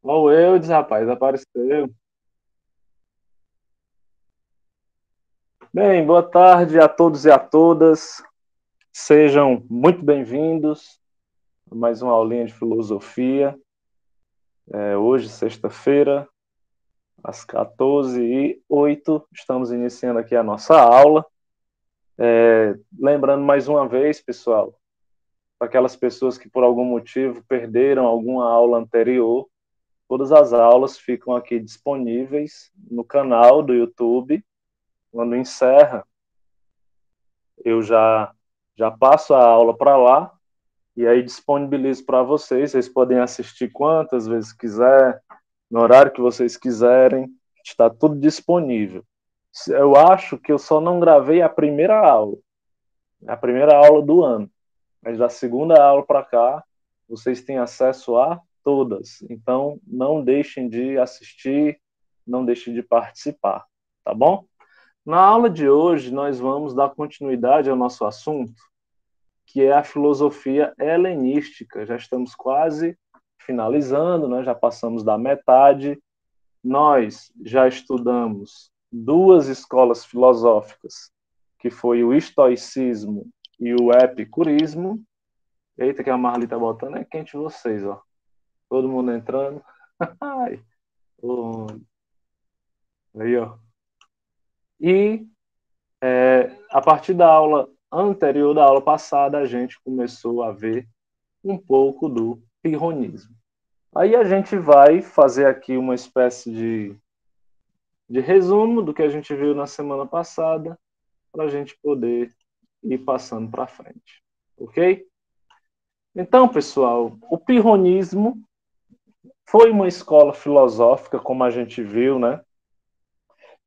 Ó, o Eudes, rapaz, apareceu. Bem, boa tarde a todos e a todas. Sejam muito bem-vindos a mais uma aulinha de filosofia. Hoje, sexta-feira, às 14h08, estamos iniciando aqui a nossa aula. Lembrando mais uma vez, pessoal, para aquelas pessoas que por algum motivo perderam alguma aula anterior, todas as aulas ficam aqui disponíveis no canal do YouTube. Quando encerra, eu já passo a aula para lá e aí disponibilizo para vocês. Vocês podem assistir quantas vezes quiser, no horário que vocês quiserem, está tudo disponível. Eu acho que eu só não gravei a primeira aula do ano, mas da segunda aula para cá, vocês têm acesso a todas. Então, não deixem de assistir, não deixem de participar, tá bom? Na aula de hoje, nós vamos dar continuidade ao nosso assunto, que é a filosofia helenística. Já estamos quase finalizando, né? Já passamos da metade. Nós já estudamos duas escolas filosóficas, que foi o estoicismo e o epicurismo. Eita, que a Marli tá botando é quente vocês, ó. Todo mundo entrando. Ai, oh, aí, ó. E a partir da aula anterior, da aula passada, a gente começou a ver um pouco do pirronismo. Aí a gente vai fazer aqui uma espécie de resumo do que a gente viu na semana passada, para a gente poder ir passando para frente. Ok? Então, pessoal, o pirronismo foi uma escola filosófica, como a gente viu, né,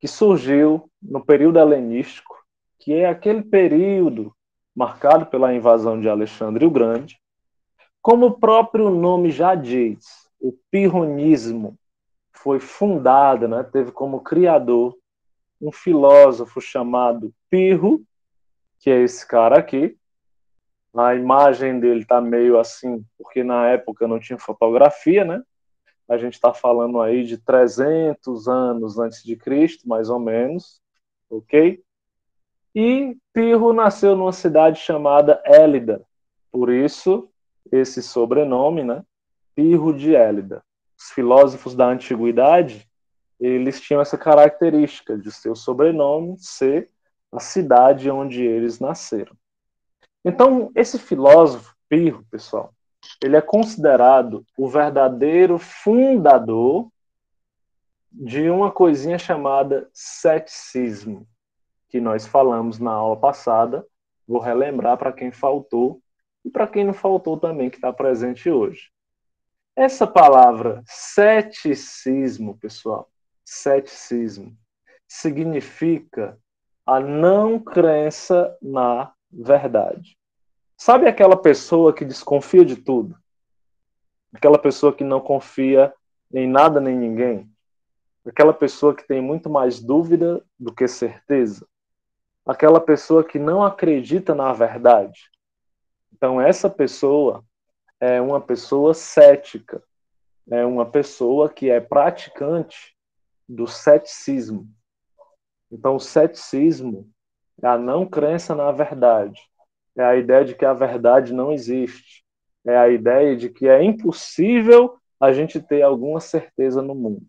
que surgiu no período helenístico, que é aquele período marcado pela invasão de Alexandre o Grande. Como o próprio nome já diz, o pirronismo foi fundada, né, teve como criador um filósofo chamado Pirro, que é esse cara aqui. A imagem dele está meio assim, porque na época não tinha fotografia, né? A gente está falando aí de 300 anos antes de Cristo, mais ou menos, ok? E Pirro nasceu numa cidade chamada Élida, por isso esse sobrenome, né? Pirro de Élida. Os filósofos da antiguidade, eles tinham essa característica de seu sobrenome ser a cidade onde eles nasceram. Então, esse filósofo Pirro, pessoal, ele é considerado o verdadeiro fundador de uma coisinha chamada ceticismo, que nós falamos na aula passada. Vou relembrar para quem faltou e para quem não faltou também, que está presente hoje. Essa palavra ceticismo, pessoal, ceticismo, significa a não crença na verdade. Sabe aquela pessoa que desconfia de tudo? Aquela pessoa que não confia em nada nem ninguém? Aquela pessoa que tem muito mais dúvida do que certeza? Aquela pessoa que não acredita na verdade? Então, essa pessoa é uma pessoa cética, é uma pessoa que é praticante do ceticismo. Então, o ceticismo é a não crença na verdade, é a ideia de que a verdade não existe, é a ideia de que é impossível a gente ter alguma certeza no mundo.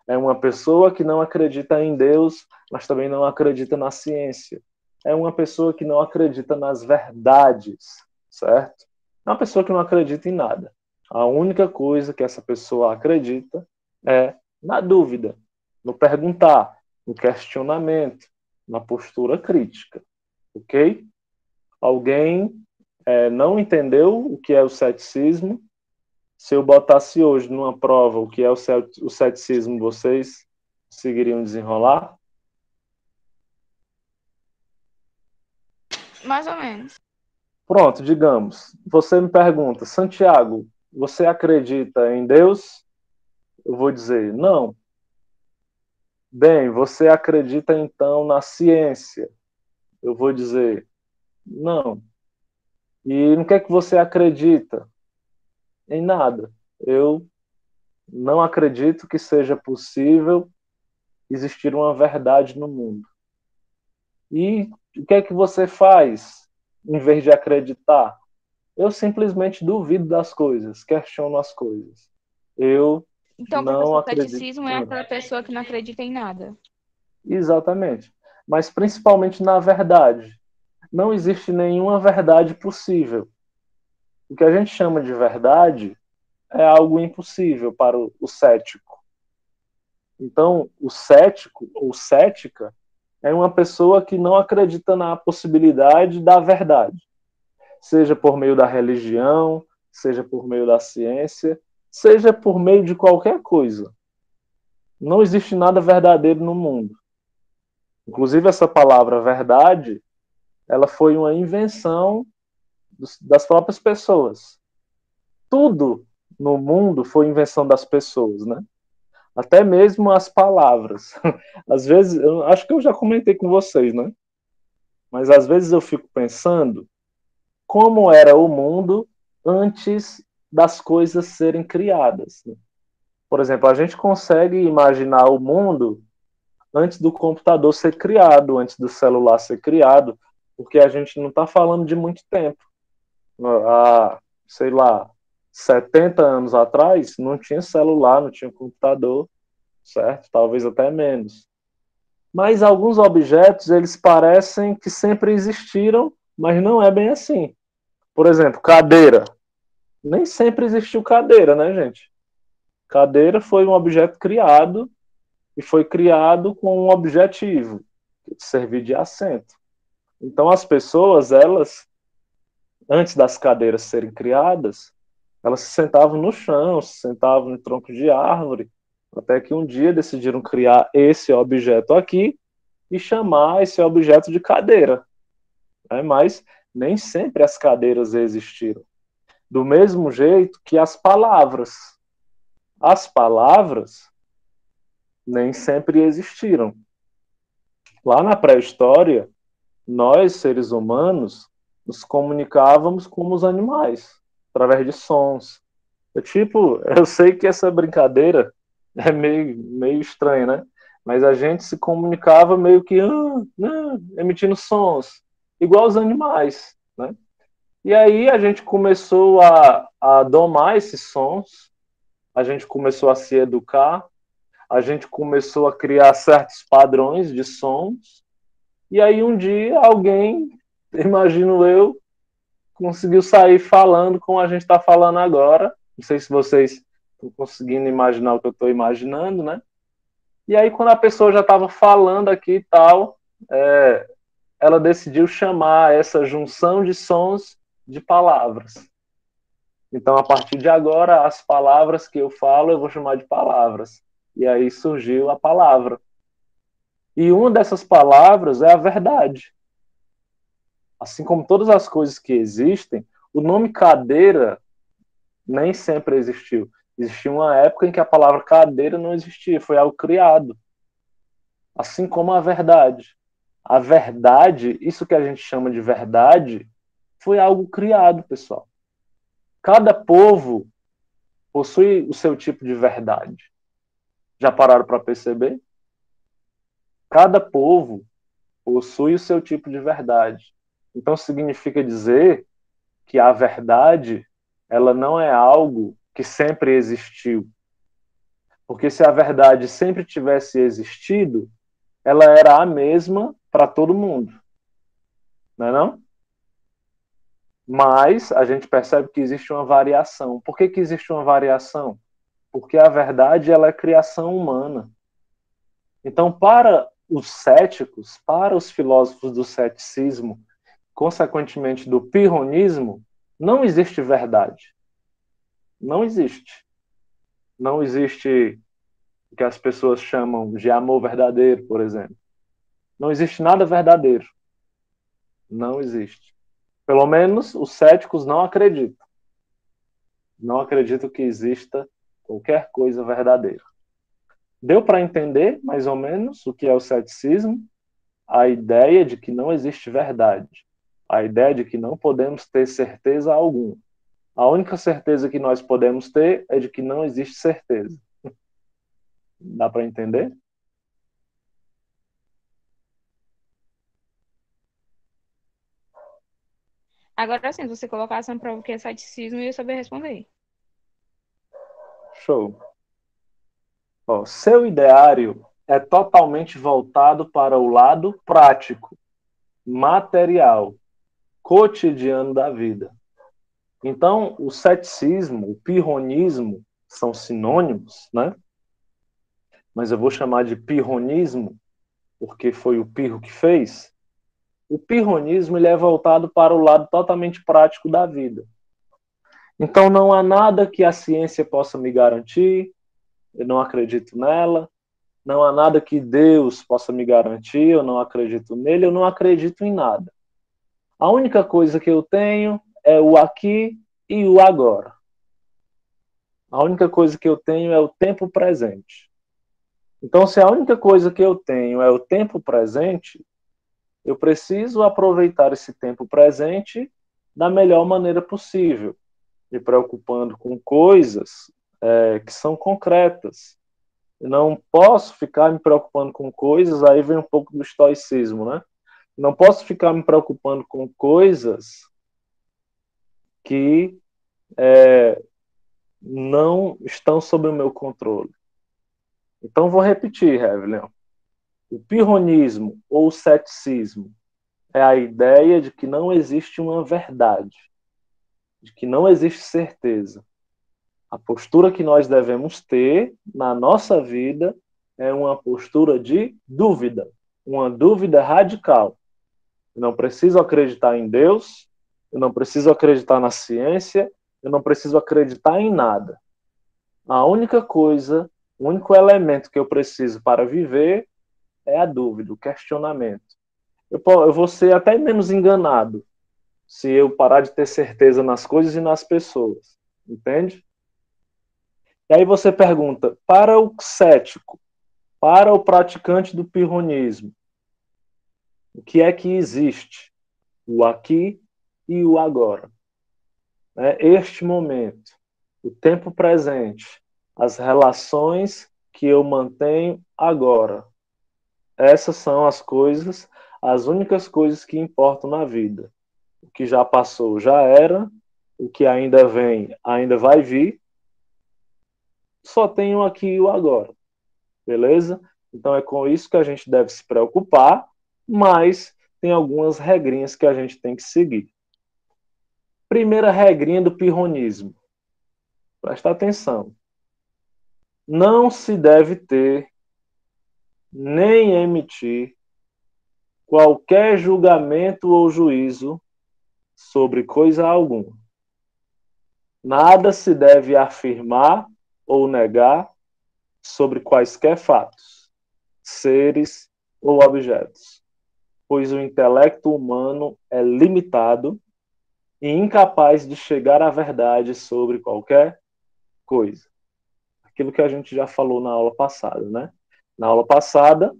É uma pessoa que não acredita em Deus, mas também não acredita na ciência. É uma pessoa que não acredita nas verdades, certo? É uma pessoa que não acredita em nada. A única coisa que essa pessoa acredita é na dúvida, no perguntar, no questionamento, na postura crítica, ok? Alguém não entendeu o que é o ceticismo? Se eu botasse hoje numa prova o que é o ceticismo, vocês conseguiriam desenrolar? Mais ou menos. Pronto, digamos. Você me pergunta, Santiago, você acredita em Deus? Eu vou dizer, não. Bem, você acredita então na ciência? Eu vou dizer, não. E no que é que você acredita? Em nada. Eu Não acredito que seja possível existir uma verdade no mundo. E o que é que você faz em vez de acreditar? Eu simplesmente duvido das coisas, questiono as coisas. Eu Então, não professor, acredito. ceticismo é aquela pessoa que não acredita em nada. Exatamente. Mas principalmente na verdade. Não existe nenhuma verdade possível. O que a gente chama de verdade é algo impossível para o cético. Então, o cético ou cética é uma pessoa que não acredita na possibilidade da verdade, seja por meio da religião, seja por meio da ciência, seja por meio de qualquer coisa. Não existe nada verdadeiro no mundo. Inclusive, essa palavra verdade, ela foi uma invenção das próprias pessoas. Tudo no mundo foi invenção das pessoas, né? Até mesmo as palavras. Às vezes, eu acho que eu já comentei com vocês, né? Mas às vezes eu fico pensando como era o mundo antes das coisas serem criadas, né? Por exemplo, a gente consegue imaginar o mundo antes do computador ser criado, antes do celular ser criado, porque a gente não está falando de muito tempo. Há, sei lá, 70 anos atrás, não tinha celular, não tinha computador, certo? Talvez até menos. Mas alguns objetos, eles parecem que sempre existiram, mas não é bem assim. Por exemplo, cadeira. Nem sempre existiu cadeira, né, gente? Cadeira foi um objeto criado e foi criado com um objetivo, servir de assento. Então as pessoas, elas, antes das cadeiras serem criadas, elas se sentavam no chão, se sentavam no tronco de árvore, até que um dia decidiram criar esse objeto aqui e chamar esse objeto de cadeira, né? Mas nem sempre as cadeiras existiram. Do mesmo jeito que as palavras. As palavras nem sempre existiram. Lá na pré-história, nós, seres humanos, nos comunicávamos como os animais, através de sons. Eu sei que essa brincadeira é meio estranha, né? Mas a gente se comunicava meio que emitindo sons, igual os animais, né? E aí a gente começou a domar esses sons, a gente começou a se educar, a gente começou a criar certos padrões de sons, e aí um dia alguém, imagino eu, conseguiu sair falando como a gente está falando agora. Não sei se vocês estão conseguindo imaginar o que eu estou imaginando, né? E aí, quando a pessoa já estava falando aqui e tal, ela decidiu chamar essa junção de sons de palavras. Então, a partir de agora, as palavras que eu falo, eu vou chamar de palavras. E aí surgiu a palavra. E uma dessas palavras é a verdade. Assim como todas as coisas que existem, o nome cadeira nem sempre existiu. Existiu uma época em que a palavra cadeira não existia, foi algo criado. Assim como a verdade. A verdade, isso que a gente chama de verdade, foi algo criado, pessoal. Cada povo possui o seu tipo de verdade. Já pararam para perceber? Cada povo possui o seu tipo de verdade. Então significa dizer que a verdade, ela não é algo que sempre existiu. Porque se a verdade sempre tivesse existido, ela era a mesma para todo mundo, não é não? Mas a gente percebe que existe uma variação. Por que que existe uma variação? Porque a verdade, ela é criação humana. Então, para os céticos, para os filósofos do ceticismo, consequentemente do pirronismo, não existe verdade. Não existe. Não existe o que as pessoas chamam de amor verdadeiro, por exemplo. Não existe nada verdadeiro. Não existe. Pelo menos os céticos não acreditam. Não acreditam que exista qualquer coisa verdadeira. Deu para entender, mais ou menos, o que é o ceticismo? A ideia de que não existe verdade. A ideia de que não podemos ter certeza alguma. A única certeza que nós podemos ter é de que não existe certeza. Dá para entender? Agora sim, se você colocasse uma prova o que é ceticismo, eu ia saber responder. Show. Ó, seu ideário é totalmente voltado para o lado prático, material, cotidiano da vida. Então, o ceticismo, o pirronismo são sinônimos, né? Mas eu vou chamar de pirronismo porque foi o Pirro que fez. O pirronismo ele é voltado para o lado totalmente prático da vida. Então, não há nada que a ciência possa me garantir, eu não acredito nela. Não há nada que Deus possa me garantir, eu não acredito nele, eu não acredito em nada. A única coisa que eu tenho é o aqui e o agora. A única coisa que eu tenho é o tempo presente. Então, se a única coisa que eu tenho é o tempo presente, eu preciso aproveitar esse tempo presente da melhor maneira possível, me preocupando com coisas que são concretas. Eu não posso ficar me preocupando com coisas, aí vem um pouco do estoicismo, né? Não posso ficar me preocupando com coisas que não estão sob o meu controle. Então, vou repetir, Revelion. O pirronismo ou o ceticismo é a ideia de que não existe uma verdade, de que não existe certeza. A postura que nós devemos ter na nossa vida é uma postura de dúvida, uma dúvida radical. Eu não preciso acreditar em Deus, eu não preciso acreditar na ciência, eu não preciso acreditar em nada. A única coisa, o único elemento que eu preciso para viver é a dúvida, o questionamento. Eu vou ser até menos enganado se eu parar de ter certeza nas coisas e nas pessoas. Entende? E aí você pergunta, para o cético, para o praticante do pirronismo, o que é que existe? O aqui e o agora. Este momento, o tempo presente, as relações que eu mantenho agora. Essas são as coisas, as únicas coisas que importam na vida. O que já passou já era, o que ainda vem ainda vai vir. Só tenho o aqui e o agora. Beleza? Então é com isso que a gente deve se preocupar, mas tem algumas regrinhas que a gente tem que seguir. Primeira regrinha do pirronismo. Presta atenção. Não se deve ter nem emitir qualquer julgamento ou juízo sobre coisa alguma. Nada se deve afirmar ou negar sobre quaisquer fatos, seres ou objetos, pois o intelecto humano é limitado e incapaz de chegar à verdade sobre qualquer coisa. Aquilo que a gente já falou na aula passada, né? Na aula passada,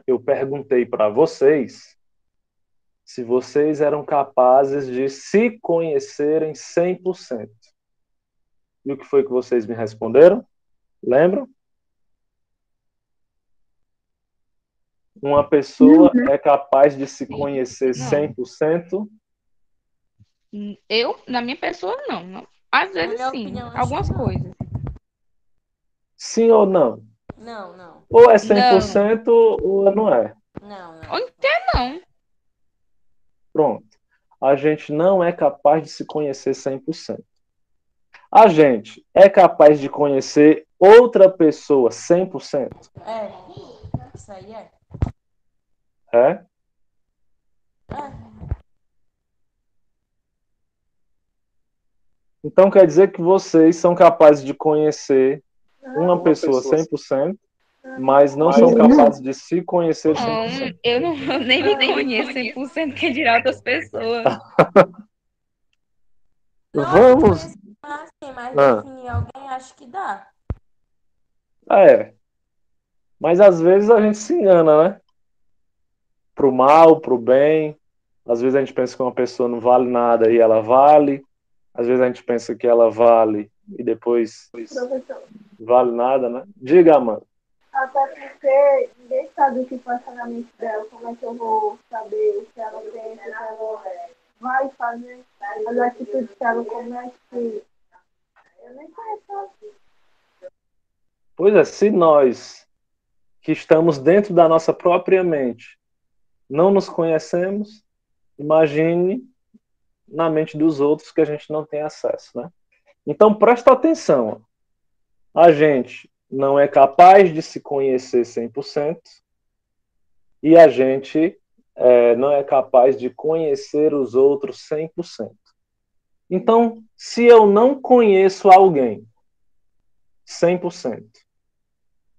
eu perguntei para vocês se vocês eram capazes de se conhecerem 100%. E o que foi que vocês me responderam? Lembram? Uma pessoa é capaz de se conhecer Não. 100%? Eu, na minha pessoa, não. Não. Às vezes, minha sim. opinião, acho Algumas que não. coisas. Sim ou não? Não, não. Ou é Não. 100% ou não é? Não, Ou não. até não. Pronto. A gente não é capaz de se conhecer 100%. A gente é capaz de conhecer outra pessoa 100%? É, isso aí é. É? Então quer dizer que vocês são capazes de conhecer uma pessoa 100%, mas não são capazes de se conhecer Não, 100%. eu não eu nem me conheço 100%, quem dirá outras pessoas. Não, Vamos. assim, mas Ah, definir alguém acho que dá. é. Mas às vezes a gente se engana, né? Pro mal, pro bem. Às vezes a gente pensa que uma pessoa não vale nada e ela vale. Às vezes a gente pensa que ela vale e depois Professor, vale nada, né? Diga, Amanda. até porque ninguém sabe o que passa na mente dela, como é que eu vou saber o que ela pensa, o que ela vai fazer, as atitudes que ela comete, eu nem conheço ela. Pois é, se nós que estamos dentro da nossa própria mente não nos conhecemos, imagine na mente dos outros que a gente não tem acesso, né? Então presta atenção. A gente não é capaz de se conhecer 100% e a gente não é capaz de conhecer os outros 100%. Então, se eu não conheço alguém 100%,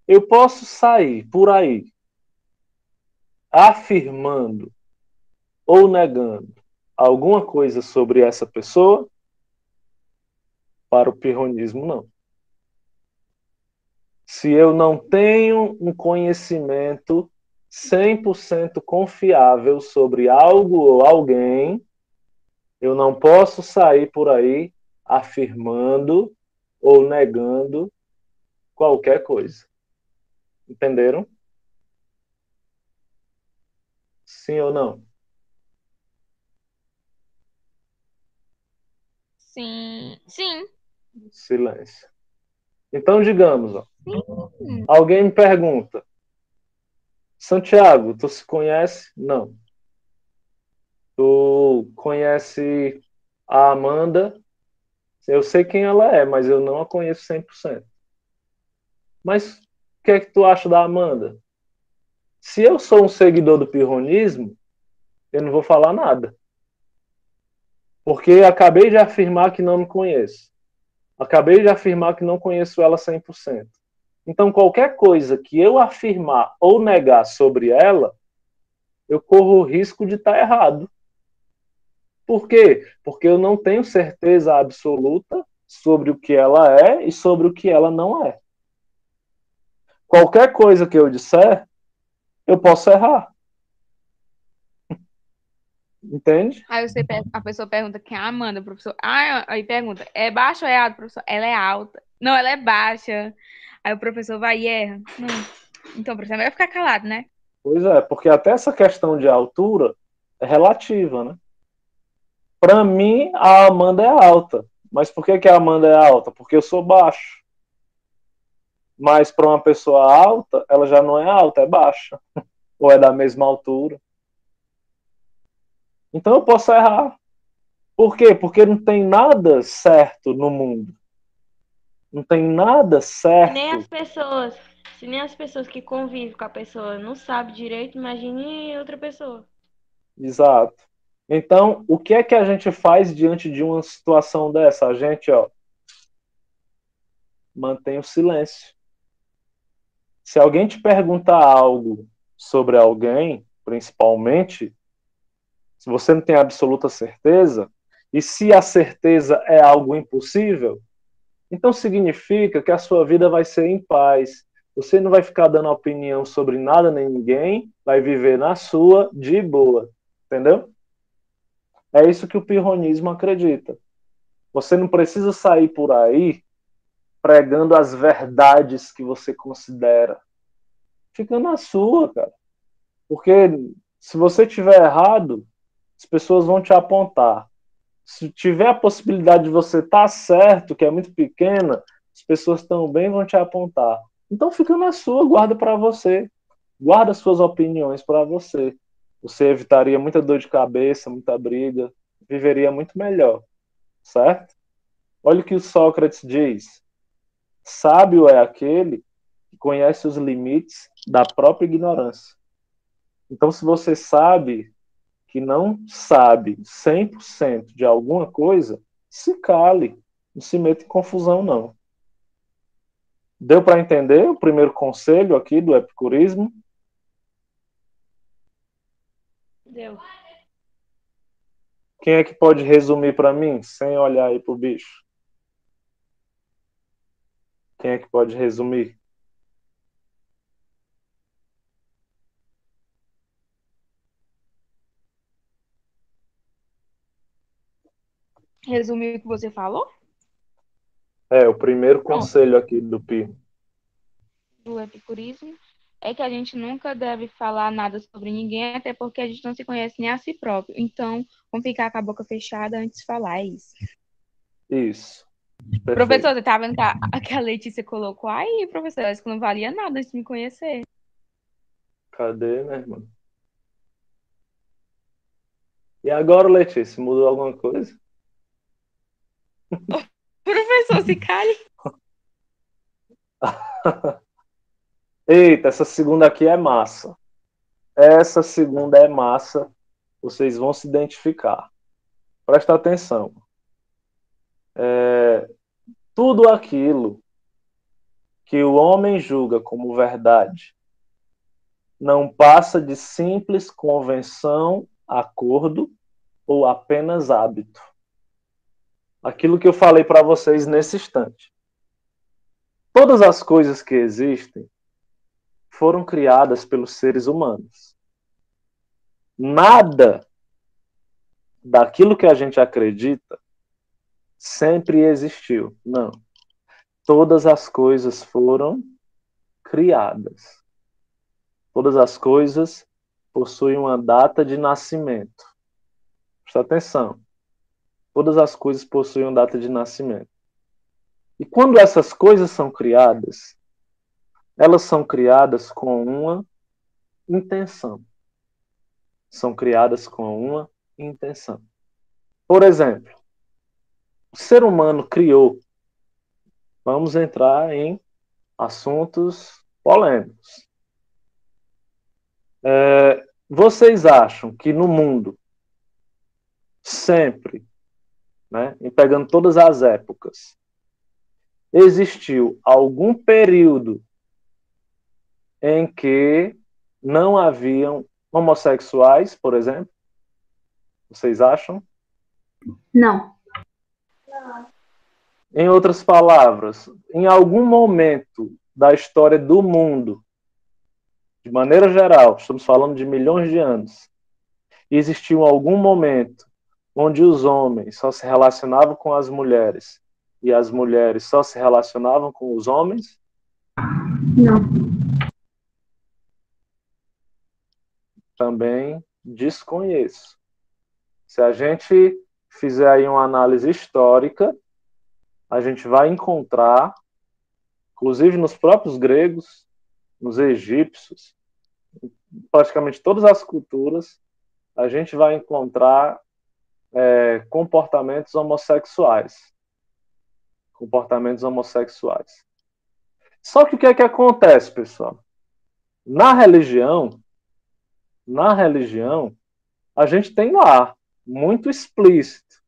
eu posso sair por aí afirmando ou negando alguma coisa sobre essa pessoa? Para o pirronismo, não. Se eu não tenho um conhecimento 100% confiável sobre algo ou alguém, eu não posso sair por aí afirmando ou negando qualquer coisa. Entenderam? Sim ou não? Sim. Sim. Silêncio. Então, digamos, ó, Sim. alguém me pergunta: Santiago, tu se conhece? Não. Tu conhece a Amanda? Eu sei quem ela é, mas eu não a conheço 100%. Mas o que é que tu acha da Amanda? Se eu sou um seguidor do pirronismo, eu não vou falar nada. Porque acabei de afirmar que não me conheço. Acabei de afirmar que não conheço ela 100%. Então, qualquer coisa que eu afirmar ou negar sobre ela, eu corro o risco de estar errado. Por quê? Porque eu não tenho certeza absoluta sobre o que ela é e sobre o que ela não é. Qualquer coisa que eu disser, eu posso errar. Entende? Aí a pessoa pergunta quem é a Amanda, professor. Aí pergunta, é baixa ou é alta, professor? Ela é alta. Não, ela é baixa. Aí o professor vai e erra. Não. Então, o professor vai ficar calado, né? Pois é, porque até essa questão de altura é relativa, né? Para mim, a Amanda é alta. Mas por que a Amanda é alta? Porque eu sou baixo. Mas para uma pessoa alta, ela já não é alta, é baixa. Ou é da mesma altura. Então eu posso errar. Por quê? Porque não tem nada certo no mundo. Não tem nada Se nem as certo. pessoas, se nem as pessoas que convivem com a pessoa não sabem direito, imagine outra pessoa. Exato. Então, o que é que a gente faz diante de uma situação dessa? A gente, ó, mantém o silêncio. Se alguém te perguntar algo sobre alguém, principalmente, se você não tem absoluta certeza, e se a certeza é algo impossível, então significa que a sua vida vai ser em paz. Você não vai ficar dando opinião sobre nada nem ninguém, vai viver na sua de boa. Entendeu? É isso que o pirronismo acredita. Você não precisa sair por aí pregando as verdades que você considera. Fica na sua, cara. Porque se você tiver errado, as pessoas vão te apontar. Se tiver a possibilidade de você estar certo, que é muito pequena, as pessoas também vão te apontar. Então fica na sua, guarda para você. Guarda suas opiniões para você. Você evitaria muita dor de cabeça, muita briga, viveria muito melhor, certo? Olha o que o Sócrates diz. Sábio é aquele que conhece os limites da própria ignorância. Então, se você sabe que não sabe 100% de alguma coisa, se cale, não se meta em confusão, não. Deu para entender o primeiro conselho aqui do epicurismo? Deu. Quem é que pode resumir para mim, sem olhar aí pro bicho? Quem é que pode resumir? resumir o que você falou? O primeiro conselho aqui do Pirro. Do epicurismo é que a gente nunca deve falar nada sobre ninguém, até porque a gente não se conhece nem a si próprio. Então, vamos ficar com a boca fechada antes de falar isso. Isso. Perfeito. Professor, você tá vendo que a Letícia colocou aí, professor? Isso que não valia nada antes de me conhecer. Cadê, né, irmão? E agora, Letícia, mudou alguma coisa? Professor, se cale. Eita, essa segunda aqui é massa. Essa segunda é massa. Vocês vão se identificar. Presta atenção. Tudo aquilo que o homem julga como verdade não passa de simples convenção, acordo ou apenas hábito. Aquilo que eu falei para vocês nesse instante. Todas as coisas que existem foram criadas pelos seres humanos. Nada daquilo que a gente acredita sempre existiu. Não. Todas as coisas foram criadas. Todas as coisas possuem uma data de nascimento. Presta atenção. Todas as coisas possuem uma data de nascimento. E quando essas coisas são criadas, elas são criadas com uma intenção. São criadas com uma intenção. Por exemplo, o ser humano criou. Vamos entrar em assuntos polêmicos. Vocês acham que no mundo, sempre, né, e pegando todas as épocas, existiu algum período em que não haviam homossexuais, por exemplo? Vocês acham? Não. Em outras palavras, em algum momento da história do mundo, de maneira geral, estamos falando de milhões de anos, existiu algum momento onde os homens só se relacionavam com as mulheres e as mulheres só se relacionavam com os homens? Não. Também desconheço. Se a gente fizer aí uma análise histórica, a gente vai encontrar, inclusive nos próprios gregos, nos egípcios, praticamente todas as culturas, a gente vai encontrar comportamentos homossexuais. Comportamentos homossexuais. Só que o que é que acontece, pessoal? Na religião, a gente tem lá, muito explícito,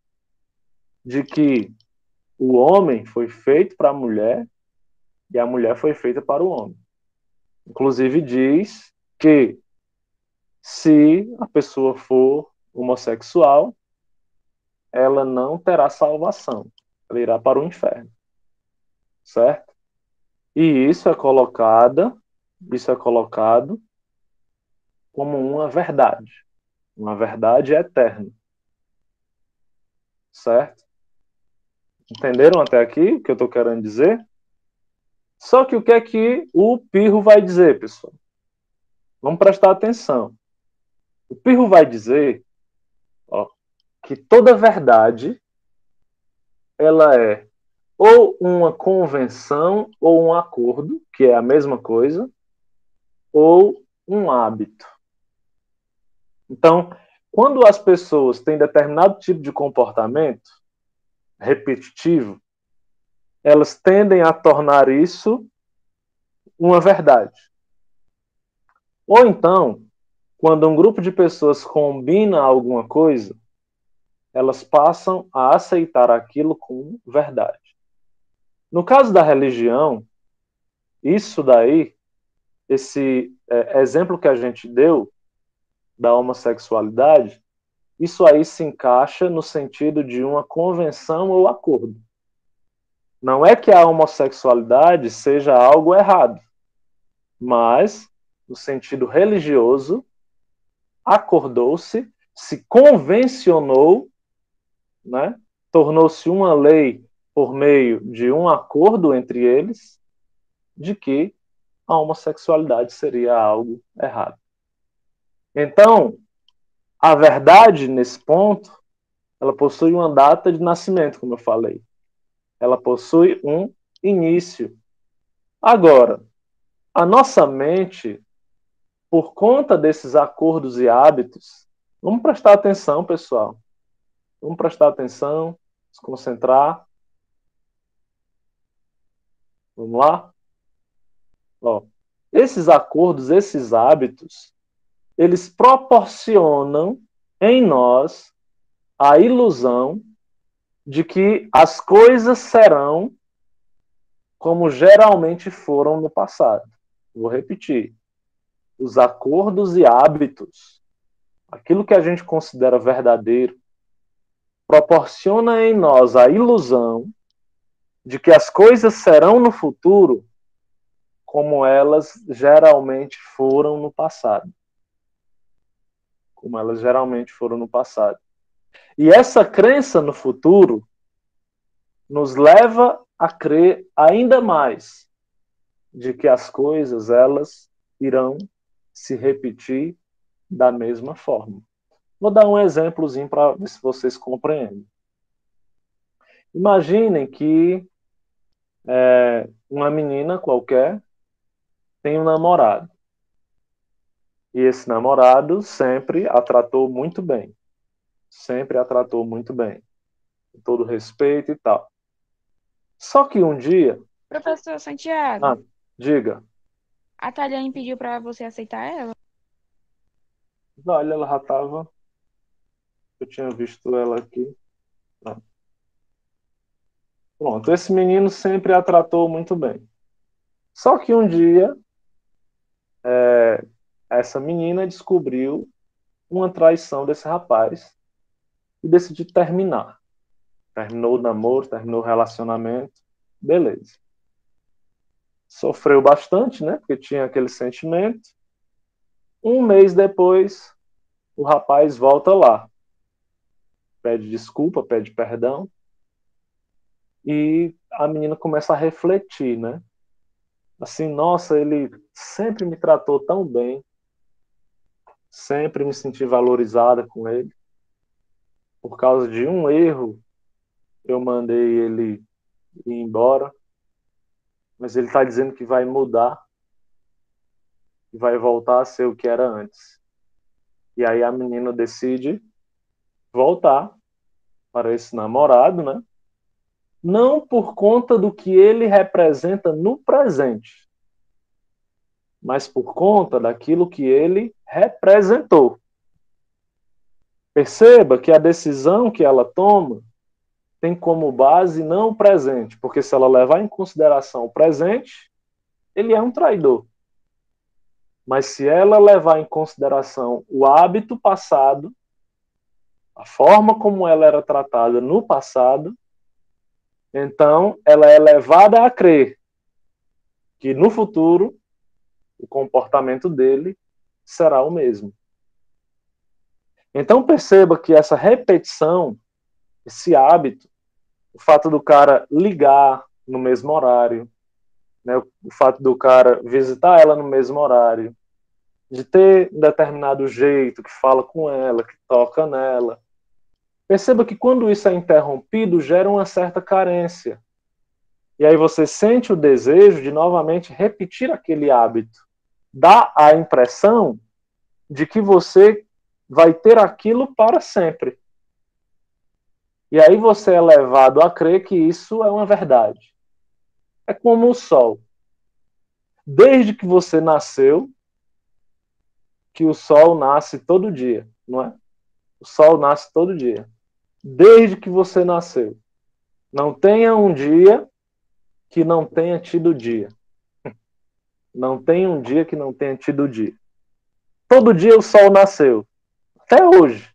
de que o homem foi feito para a mulher e a mulher foi feita para o homem. Inclusive diz que se a pessoa for homossexual, ela não terá salvação. Ela irá para o inferno. Certo? E isso é colocado como uma verdade eterna. Certo? Entenderam até aqui o que eu estou querendo dizer? Só que o que é que o Pirro vai dizer, pessoal? Vamos prestar atenção. O Pirro vai dizer que toda verdade ela é ou uma convenção ou um acordo, que é a mesma coisa, ou um hábito. Então, quando as pessoas têm determinado tipo de comportamento repetitivo, elas tendem a tornar isso uma verdade. Ou então, quando um grupo de pessoas combina alguma coisa, elas passam a aceitar aquilo como verdade. No caso da religião, isso daí, esse exemplo que a gente deu da homossexualidade, isso aí se encaixa no sentido de uma convenção ou acordo. Não é que a homossexualidade seja algo errado, mas, no sentido religioso, acordou-se, se convencionou, né, tornou-se uma lei por meio de um acordo entre eles de que a homossexualidade seria algo errado. Então, a verdade nesse ponto, ela possui uma data de nascimento, como eu falei. Ela possui um início. Agora, a nossa mente, por conta desses acordos e hábitos, vamos prestar atenção, pessoal. Vamos prestar atenção, se concentrar. Vamos lá? Ó, esses acordos, esses hábitos, eles proporcionam em nós a ilusão de que as coisas serão como geralmente foram no passado. Vou repetir. Os acordos e hábitos, aquilo que a gente considera verdadeiro, proporciona em nós a ilusão de que as coisas serão no futuro como elas geralmente foram no passado. Como elas geralmente foram no passado. E essa crença no futuro nos leva a crer ainda mais de que as coisas, elas irão se repetir da mesma forma. Vou dar um exemplozinho para ver se vocês compreendem. Imaginem que uma menina qualquer tem um namorado. E esse namorado sempre a tratou muito bem. Sempre a tratou muito bem. Com todo respeito e tal. Só que um dia... Professor Santiago, diga. a Taliane pediu pra você aceitar ela? Olha, ela já estava... Eu tinha visto ela aqui. Pronto, esse menino sempre a tratou muito bem. Só que um dia, essa menina descobriu uma traição desse rapaz e decidiu terminar. Terminou o namoro, terminou o relacionamento, beleza. Sofreu bastante, né? Porque tinha aquele sentimento. Um mês depois, o rapaz volta lá. Pede desculpa, pede perdão. E a menina começa a refletir, né? Assim, nossa, ele sempre me tratou tão bem. Sempre me senti valorizada com ele. Por causa de um erro, eu mandei ele ir embora. Mas ele está dizendo que vai mudar. Que vai voltar a ser o que era antes. E aí a menina decide voltar para esse namorado, né? Não por conta do que ele representa no presente, mas por conta daquilo que ele representou. Perceba que a decisão que ela toma tem como base não o presente, porque se ela levar em consideração o presente, ele é um traidor. Mas se ela levar em consideração o hábito passado, a forma como ela era tratada no passado, então ela é levada a crer que no futuro o comportamento dele será o mesmo. Então perceba que essa repetição, esse hábito, o fato do cara ligar no mesmo horário, né, o fato do cara visitar ela no mesmo horário, de ter um determinado jeito que fala com ela, que toca nela. Perceba que quando isso é interrompido, gera uma certa carência. E aí você sente o desejo de novamente repetir aquele hábito. Dá a impressão de que você vai ter aquilo para sempre. E aí você é levado a crer que isso é uma verdade. É como o sol. Desde que você nasceu, que o sol nasce todo dia, não é? O sol nasce todo dia. Desde que você nasceu. Não tenha um dia que não tenha tido dia. Não tem um dia que não tenha tido dia. Todo dia o sol nasceu. Até hoje.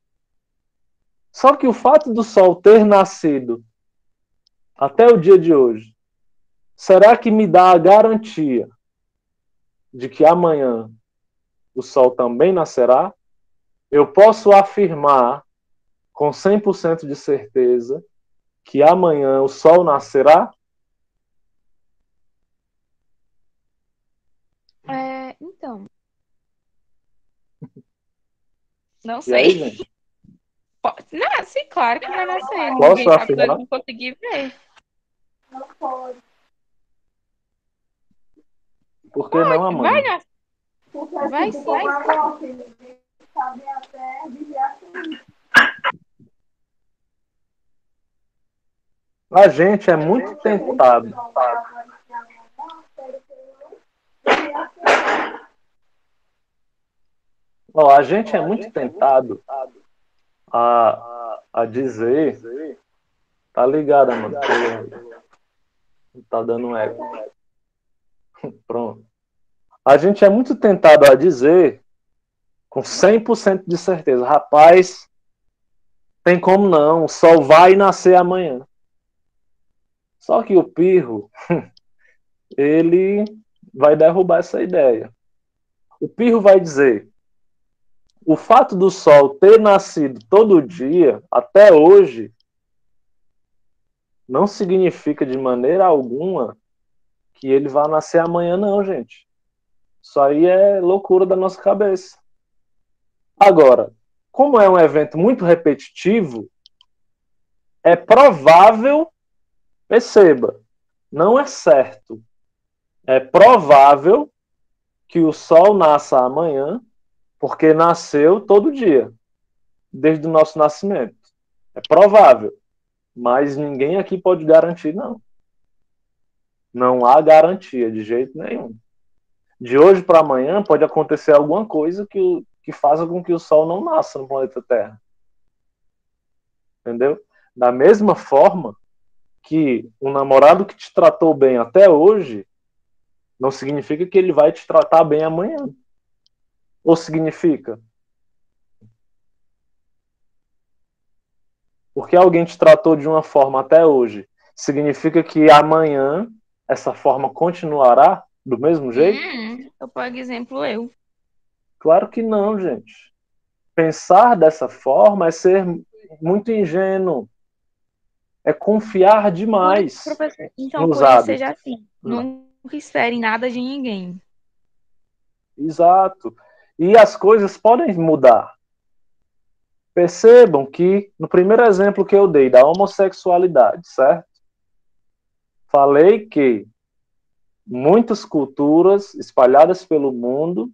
Só que o fato do sol ter nascido até o dia de hoje, será que me dá a garantia de que amanhã o sol também nascerá? Eu posso afirmar com 100% de certeza que amanhã o sol nascerá? Então, não E aí, sei. gente? Nasce, claro que vai nascer. Ninguém Posso sabe se afirmar? eu não conseguir ver. Não pode. Por que não, Vai Amanda? nascer. Porque Vai assim, tu sim. como a morte, ninguém sabe até viver assim. A gente é muito tentado. Então, vai aparecer amanhã, espero que não viver assim. Ó, a gente é muito tentado a dizer. Tá ligado, Amanda? Tá dando um eco. Pronto. A gente é muito tentado a dizer, com 100% de certeza, rapaz, tem como não, o sol vai nascer amanhã. Só que o Pirro, ele vai derrubar essa ideia. O Pirro vai dizer, o fato do sol ter nascido todo dia, até hoje, não significa de maneira alguma que ele vai nascer amanhã, não, gente. Isso aí é loucura da nossa cabeça. Agora, como é um evento muito repetitivo, é provável, perceba, não é certo, é provável que o sol nasça amanhã, porque nasceu todo dia, desde o nosso nascimento. É provável, mas ninguém aqui pode garantir, não. Não há garantia de jeito nenhum. De hoje para amanhã pode acontecer alguma coisa que faça com que o sol não nasça no planeta Terra. Entendeu? Da mesma forma que um namorado que te tratou bem até hoje não significa que ele vai te tratar bem amanhã. Ou significa? Porque alguém te tratou de uma forma até hoje, significa que amanhã essa forma continuará do mesmo jeito? Eu, por exemplo, eu. Claro que não, gente. Pensar dessa forma é ser muito ingênuo. É confiar demais Professor, então, nos por isso seja hábitos. assim. Nunca espere nada de ninguém. Exato. E as coisas podem mudar. Percebam que, no primeiro exemplo que eu dei da homossexualidade, certo? Falei que muitas culturas espalhadas pelo mundo,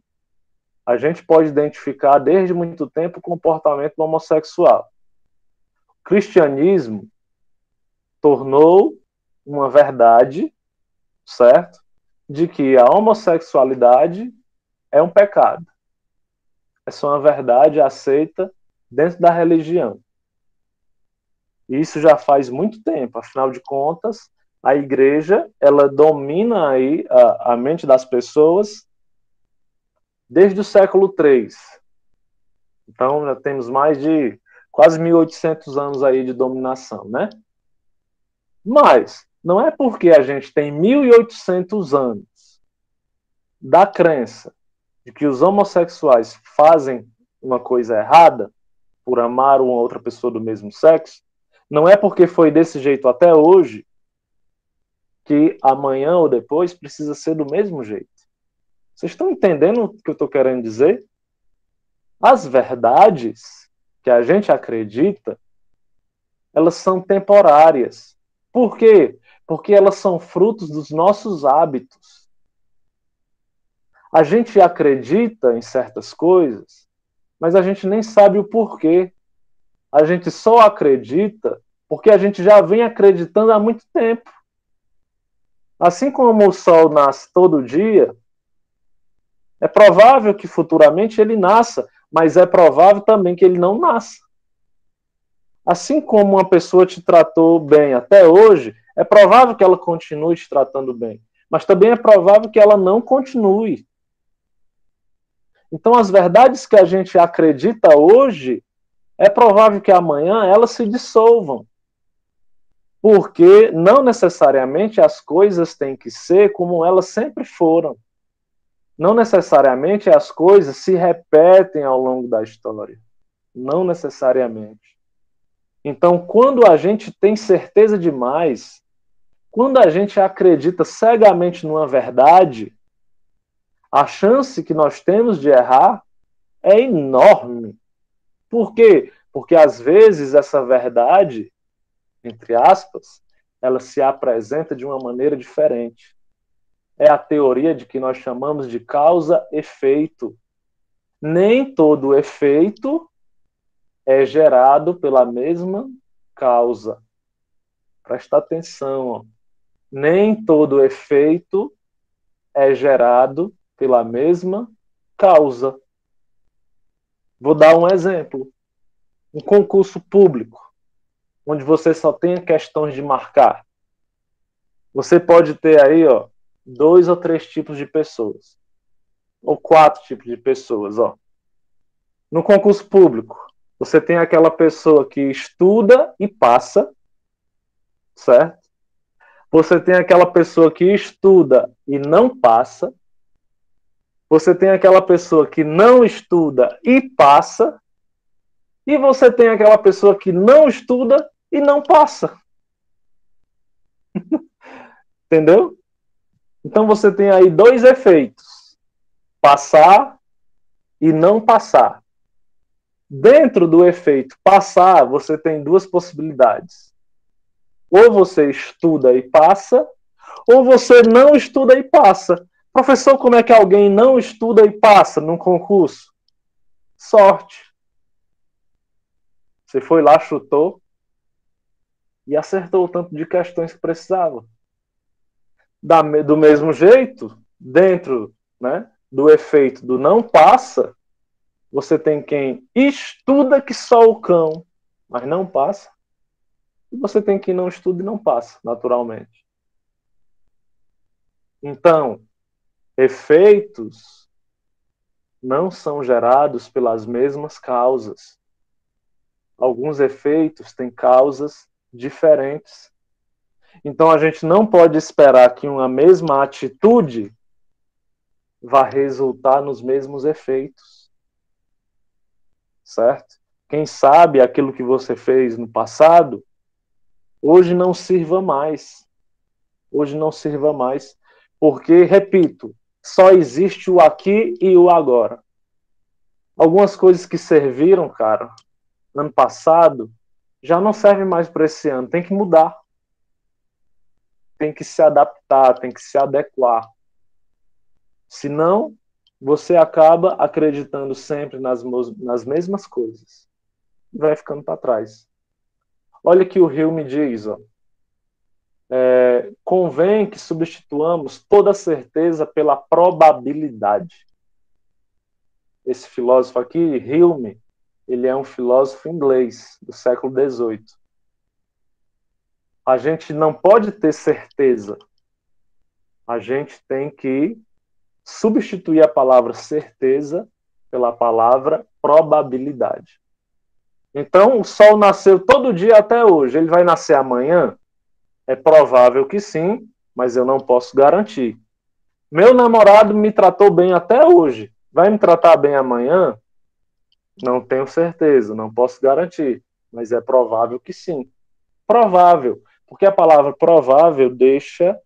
a gente pode identificar desde muito tempo o comportamento do homossexual. O cristianismo tornou uma verdade, certo? De que a homossexualidade é um pecado. Essa é uma verdade aceita dentro da religião. E isso já faz muito tempo, afinal de contas, a igreja, ela domina aí a mente das pessoas desde o século III. Então, já temos mais de quase 1800 anos aí de dominação, né? Mas, não é porque a gente tem 1800 anos da crença de que os homossexuais fazem uma coisa errada por amar uma outra pessoa do mesmo sexo, não é porque foi desse jeito até hoje que amanhã ou depois precisa ser do mesmo jeito. Vocês estão entendendo o que eu estou querendo dizer? As verdades que a gente acredita, elas são temporárias. Por quê? Porque elas são frutos dos nossos hábitos. A gente acredita em certas coisas, mas a gente nem sabe o porquê. A gente só acredita porque a gente já vem acreditando há muito tempo. Assim como o sol nasce todo dia, é provável que futuramente ele nasça, mas é provável também que ele não nasça. Assim como uma pessoa te tratou bem até hoje, é provável que ela continue te tratando bem, mas também é provável que ela não continue. Então, as verdades que a gente acredita hoje, é provável que amanhã elas se dissolvam. Porque não necessariamente as coisas têm que ser como elas sempre foram. Não necessariamente as coisas se repetem ao longo da história. Não necessariamente. Então, quando a gente tem certeza demais, quando a gente acredita cegamente numa verdade, a chance que nós temos de errar é enorme. Por quê? Porque às vezes essa verdade, entre aspas, ela se apresenta de uma maneira diferente. É a teoria de que nós chamamos de causa-efeito. Nem todo efeito é gerado pela mesma causa. Presta atenção. Ó. Nem todo efeito é gerado pela mesma causa. Vou dar um exemplo. Um concurso público, onde você só tem questões de marcar. Você pode ter aí, ó, 2 ou 3 tipos de pessoas. Ou 4 tipos de pessoas, ó. No concurso público, você tem aquela pessoa que estuda e passa, certo? Você tem aquela pessoa que estuda e não passa. Você tem aquela pessoa que não estuda e passa. E você tem aquela pessoa que não estuda e não passa. Entendeu? Então você tem aí 2 efeitos. Passar e não passar. Dentro do efeito passar, você tem 2 possibilidades. Ou você estuda e passa, ou você não estuda e passa. Professor, como é que alguém não estuda e passa num concurso? Sorte. Você foi lá, chutou e acertou o tanto de questões que precisava. Do mesmo jeito, dentro, né, do efeito do não passa, você tem quem estuda que só o cão, mas não passa. E você tem quem não estuda e não passa, naturalmente. Então, efeitos não são gerados pelas mesmas causas. Alguns efeitos têm causas diferentes. Então, a gente não pode esperar que uma mesma atitude vá resultar nos mesmos efeitos. Certo? Quem sabe aquilo que você fez no passado, hoje não sirva mais. Hoje não sirva mais. Porque, repito, só existe o aqui e o agora. Algumas coisas que serviram, cara, ano passado, já não servem mais para esse ano. Tem que mudar. Tem que se adaptar, tem que se adequar. Senão, você acaba acreditando sempre nas mesmas coisas. E vai ficando para trás. Olha que o Rio me diz, ó. Convém que substituamos toda certeza pela probabilidade. Esse filósofo aqui, Hume, ele é um filósofo inglês do século XVIII. A gente não pode ter certeza. A gente tem que substituir a palavra certeza pela palavra probabilidade. Então, o sol nasceu todo dia até hoje. Ele vai nascer amanhã? É provável que sim, mas eu não posso garantir. Meu namorado me tratou bem até hoje. Vai me tratar bem amanhã? Não tenho certeza, não posso garantir, mas é provável que sim. Provável, porque a palavra provável deixa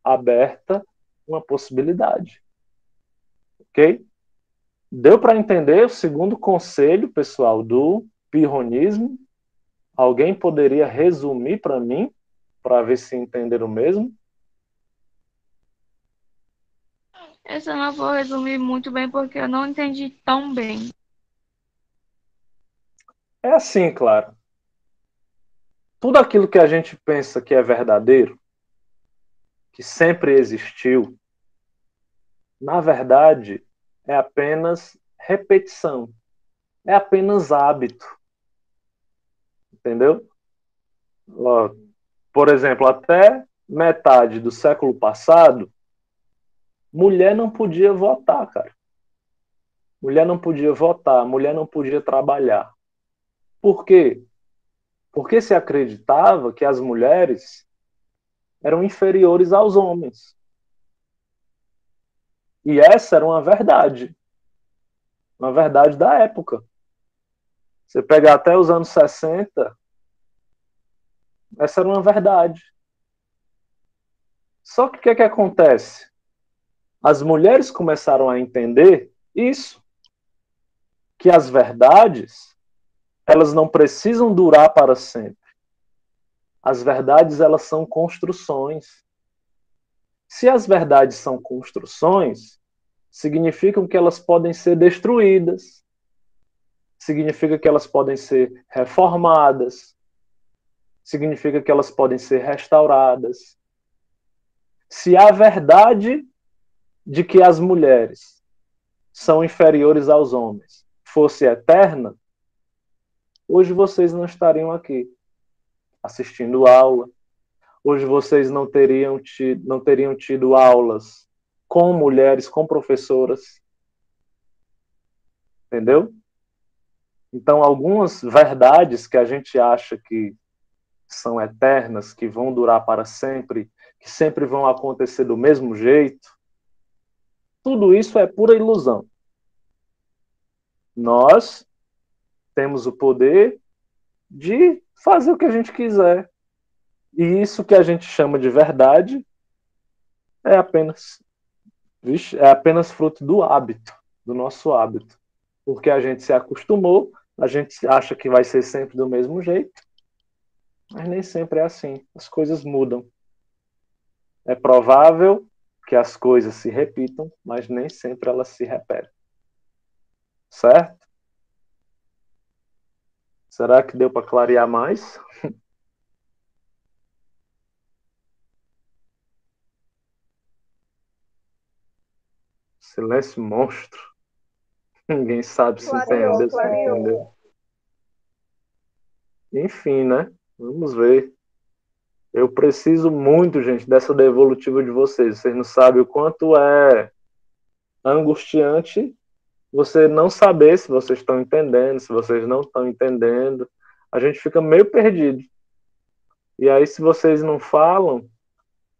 aberta uma possibilidade. Ok? Deu para entender o segundo conselho, pessoal, do pirronismo? Alguém poderia resumir para mim, para ver se entenderam o mesmo? Essa eu não vou resumir muito bem porque eu não entendi tão bem. É assim, claro. Tudo aquilo que a gente pensa que é verdadeiro, que sempre existiu, na verdade, é apenas repetição. É apenas hábito. Entendeu? Ó, por exemplo, até metade do século passado, mulher não podia votar, cara. Mulher não podia votar, mulher não podia trabalhar. Por quê? Porque se acreditava que as mulheres eram inferiores aos homens. E essa era uma verdade da época. Você pega até os anos 60, Essa era uma verdade. Só que o que é que acontece? As mulheres começaram a entender isso, que as verdades, elas não precisam durar para sempre. As verdades, elas são construções. Se as verdades são construções, significam que elas podem ser destruídas, significa que elas podem ser reformadas, significa que elas podem ser restauradas. Se a verdade de que as mulheres são inferiores aos homens fosse eterna, hoje vocês não estariam aqui assistindo aula, hoje vocês não teriam tido aulas com mulheres, com professoras, entendeu? Então, algumas verdades que a gente acha que são eternas, que vão durar para sempre, que sempre vão acontecer do mesmo jeito, tudo isso é pura ilusão. Nós temos o poder de fazer o que a gente quiser. E isso que a gente chama de verdade é apenas, é apenas fruto do hábito, do nosso hábito. Porque a gente se acostumou, a gente acha que vai ser sempre do mesmo jeito, mas nem sempre é assim. As coisas mudam. É provável que as coisas se repitam, mas nem sempre elas se repetem. Certo? Será que deu para clarear mais? Silêncio monstro. Ninguém sabe se entendeu, se não entendeu. Enfim, né? Vamos ver. Eu preciso muito, gente, dessa devolutiva de vocês. Vocês não sabem o quanto é angustiante você não saber se vocês estão entendendo, se vocês não estão entendendo. A gente fica meio perdido. E aí, se vocês não falam,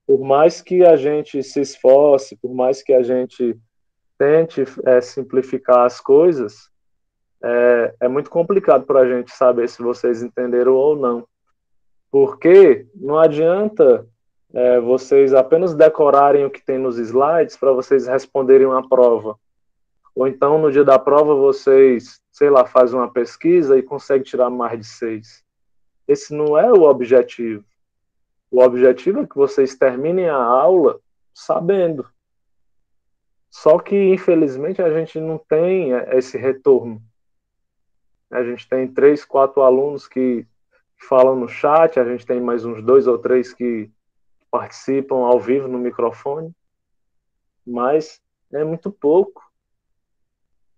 por mais que a gente se esforce, por mais que a gente tente simplificar as coisas, é muito complicado para a gente saber se vocês entenderam ou não. Porque não adianta vocês apenas decorarem o que tem nos slides para vocês responderem uma prova. Ou então, no dia da prova, vocês, sei lá, fazem uma pesquisa e conseguem tirar mais de 6. Esse não é o objetivo. O objetivo é que vocês terminem a aula sabendo. Só que, infelizmente, a gente não tem esse retorno. A gente tem 3, 4 alunos que falam no chat, a gente tem mais uns 2 ou 3 que participam ao vivo no microfone, mas é muito pouco.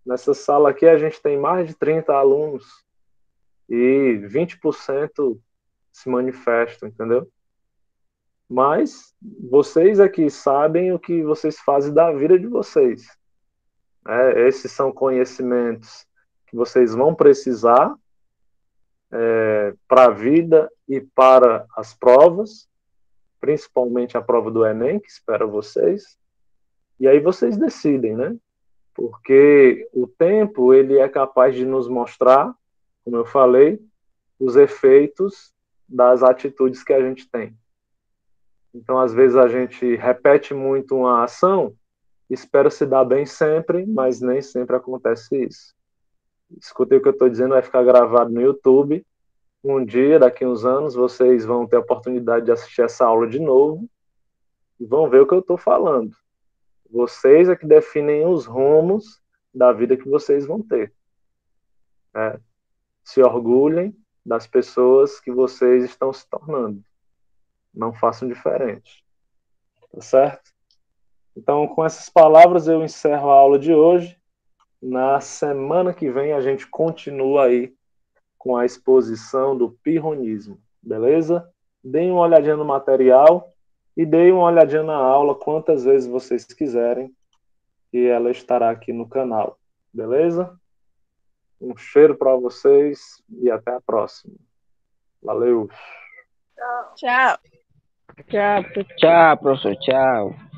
Nessa sala aqui a gente tem mais de 30 alunos e 20% se manifestam, entendeu? Mas vocês aqui sabem o que vocês fazem da vida de vocês. Esses são conhecimentos que vocês vão precisar para a vida e para as provas, principalmente a prova do Enem, que espera vocês. E aí vocês decidem, né? Porque o tempo ele é capaz de nos mostrar, como eu falei, os efeitos das atitudes que a gente tem. Então, às vezes, a gente repete muito uma ação, espera se dar bem sempre, mas nem sempre acontece isso. Escutei o que eu estou dizendo, vai ficar gravado no YouTube. Um dia, daqui a uns anos, vocês vão ter a oportunidade de assistir essa aula de novo e vão ver o que eu estou falando. Vocês é que definem os rumos da vida que vocês vão ter. Se orgulhem das pessoas que vocês estão se tornando. Não façam diferente. Tá certo? Então, com essas palavras, eu encerro a aula de hoje. Na semana que vem, a gente continua aí com a exposição do pirronismo. Beleza? Deem uma olhadinha no material e deem uma olhadinha na aula quantas vezes vocês quiserem, e ela estará aqui no canal. Beleza? Um cheiro para vocês e até a próxima. Valeu! Tchau. Tchau, professor. Tchau.